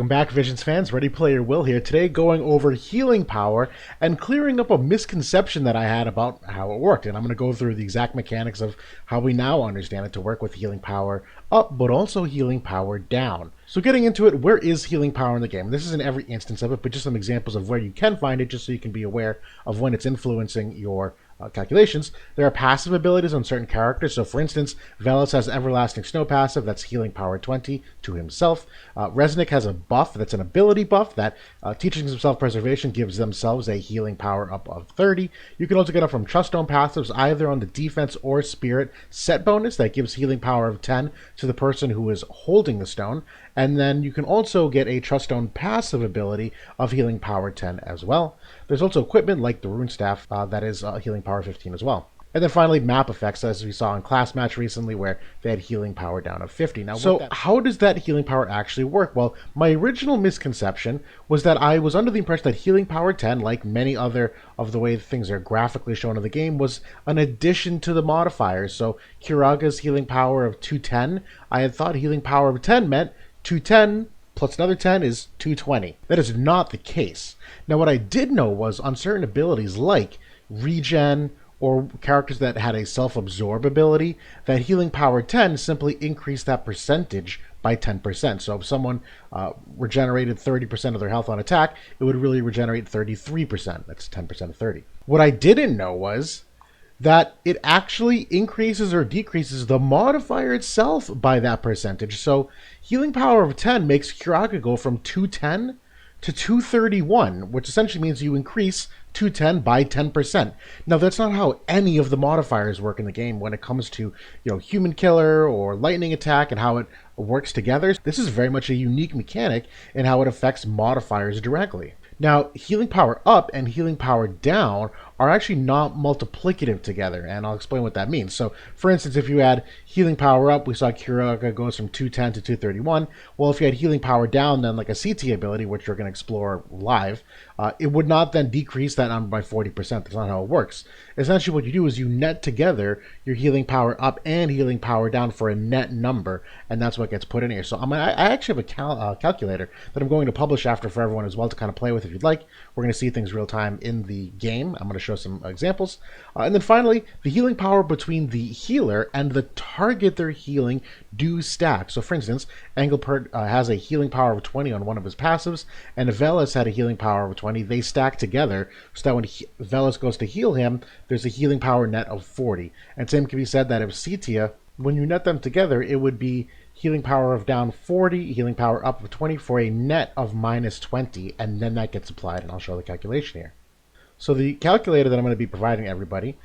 Welcome back, Visions fans. Ready Player Will here. Today going over healing power and clearing up a misconception that I had about how it worked. And I'm going to go through the exact mechanics of how we now understand it to work with healing power up, but also healing power down. So getting into it, where is healing power in the game? This isn't every instance of it, but just some examples of where you can find it, just so you can be aware of when it's influencing your calculations. There are passive abilities on certain characters. So for instance, Velis has Everlasting Snow passive, that's healing power 20 to himself. Resnick has a buff, that's an ability buff that teaching some self-preservation gives themselves a healing power up of 30. You can also get it from Truststone passives, either on the defense or spirit set bonus that gives healing power of 10 to the person who is holding the stone. And then you can also get a Truststone passive ability of healing power 10 as well. There's also equipment like the Rune Staff that is healing power 15 as well. And then finally, map effects, as we saw in Class Match recently, where they had healing power down of 50. Now, so how does that healing power actually work? Well, my original misconception was that I was under the impression that healing power 10, like many other of the way things are graphically shown in the game, was an addition to the modifiers. So Kiraga's healing power of 210, I had thought healing power of 10 meant 210 plus another 10 is 220. That is not the case. Now, what I did know was on certain abilities like regen or characters that had a self-absorb ability, that healing power 10 simply increased that percentage by 10%. So if someone regenerated 30% of their health on attack, it would really regenerate 33%. That's 10% of 30. What I didn't know was that it actually increases or decreases the modifier itself by that percentage. So healing power of 10 makes Kiraga go from 210 to 231, which essentially means you increase 210 by 10%. Now, that's not how any of the modifiers work in the game when it comes to, human killer or lightning attack and how it works together. This is very much a unique mechanic in how it affects modifiers directly. Now, healing power up and healing power down are actually not multiplicative together, and I'll explain what that means. So, for instance, if you add healing power up, we saw Kiraga goes from 210 to 231. Well, if you had healing power down, then like a CT ability, which we're going to explore live, it would not then decrease that number by 40%. That's not how it works. Essentially, what you do is you net together your healing power up and healing power down for a net number, and that's what gets put in here. So I actually have a calculator that I'm going to publish after for everyone as well to kind of play with if you'd like. We're going to see things real time in the game. I'm going to show some examples. And then finally, the healing power between the healer and the target they're healing do stack. So for instance, Engelbert has a healing power of 20 on one of his passives, and Velis had a healing power of 20. They stack together so that when Velis goes to heal him, there's a healing power net of 40. And same can be said that if Cetia, when you net them together, it would be healing power of down 40, healing power up of 20 for a net of minus 20, and then that gets applied, and I'll show the calculation here. So the calculator that I'm going to be providing everybody,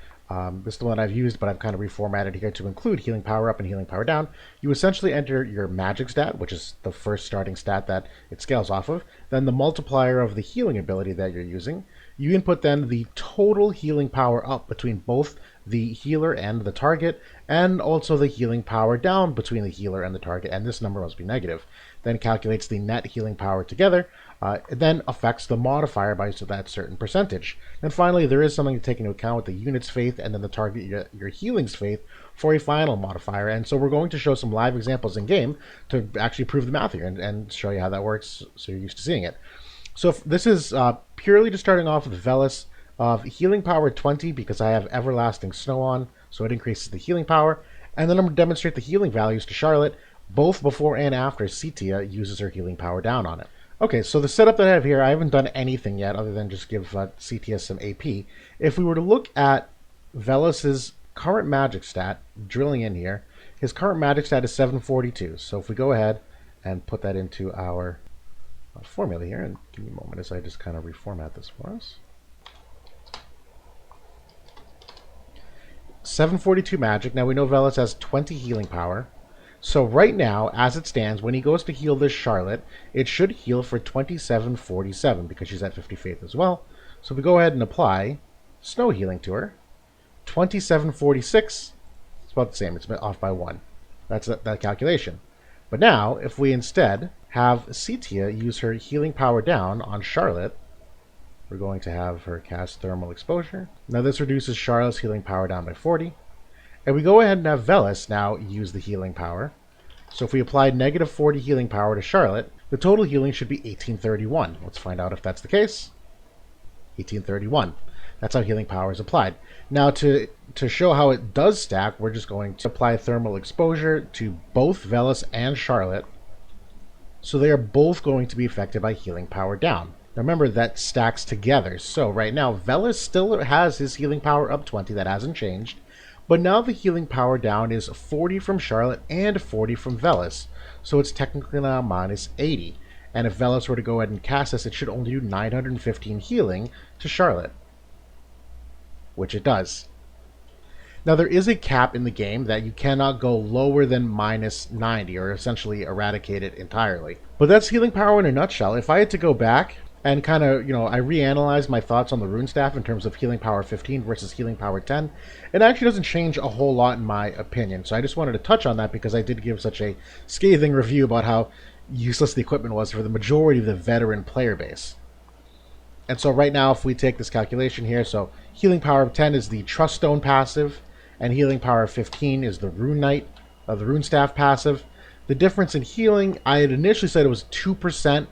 this is the one I've used, but I've kind of reformatted here to include healing power up and healing power down. You essentially enter your magic stat, which is the first starting stat that it scales off of, then the multiplier of the healing ability that you're using. You input then the total healing power up between both the healer and the target, and also the healing power down between the healer and the target, and this number must be negative. Then calculates the net healing power together, it then affects the modifier by that certain percentage. And finally, there is something to take into account with the unit's faith and then the target, your healing's faith, for a final modifier. And so we're going to show some live examples in game to actually prove the math here and show you how that works so you're used to seeing it. So if this is purely just starting off with Velis of healing power 20 because I have Everlasting Snow on, so it increases the healing power. And then I'm going to demonstrate the healing values to Charlotte, both before and after Cetia uses her healing power down on it. Okay, so the setup that I have here, I haven't done anything yet other than just give Cetia some AP. If we were to look at Velis's current magic stat, drilling in here, his current magic stat is 742. So if we go ahead and put that into our formula here, and give me a moment as I just kind of reformat this for us. 742 magic. Now we know Velis has 20 healing power. So right now, as it stands, when he goes to heal this Charlotte, it should heal for 2747 because she's at 50 faith as well. So if we go ahead and apply snow healing to her, 2746, it's about the same. It's off by 1. That's that calculation. But now, if we instead have Cetia use her healing power down on Charlotte, we're going to have her cast thermal exposure. Now this reduces Charlotte's healing power down by 40. And we go ahead and have Velis now use the healing power. So if we applied negative 40 healing power to Charlotte, the total healing should be 1831. Let's find out if that's the case. 1831. That's how healing power is applied. Now, to show how it does stack, we're just going to apply thermal exposure to both Velis and Charlotte. So they are both going to be affected by healing power down. Now remember, that stacks together. So right now, Velis still has his healing power up 20. That hasn't changed. But now the healing power down is 40 from Charlotte and 40 from Velis. So it's technically now minus 80. And if Velis were to go ahead and cast this, it should only do 915 healing to Charlotte, which it does. Now, there is a cap in the game that you cannot go lower than minus 90, or essentially eradicate it entirely. But that's healing power in a nutshell. If I had to go back and kind of, I reanalyze my thoughts on the rune staff in terms of healing power 15 versus healing power 10, it actually doesn't change a whole lot in my opinion. So I just wanted to touch on that because I did give such a scathing review about how useless the equipment was for the majority of the veteran player base. And so right now, if we take this calculation here, so healing power of 10 is the Trust Stone passive, and healing power of 15 is the Rune Knight, the Rune Staff passive. The difference in healing, I had initially said it was 2%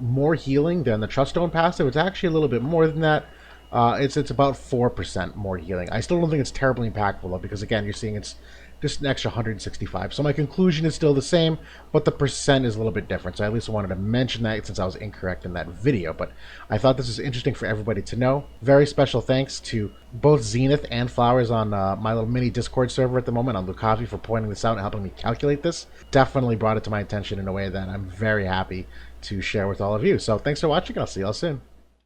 more healing than the Trust Stone passive. It's actually a little bit more than that. It's about 4% more healing. I still don't think it's terribly impactful, though, because again, you're seeing it's just an extra 165. So my conclusion is still the same, but the percent is a little bit different. So I at least wanted to mention that since I was incorrect in that video. But I thought this was interesting for everybody to know. Very special thanks to both Zenith and Flowers on my little mini Discord server at the moment on WOTV for pointing this out and helping me calculate this. Definitely brought it to my attention in a way that I'm very happy to share with all of you. So thanks for watching, and I'll see you all soon.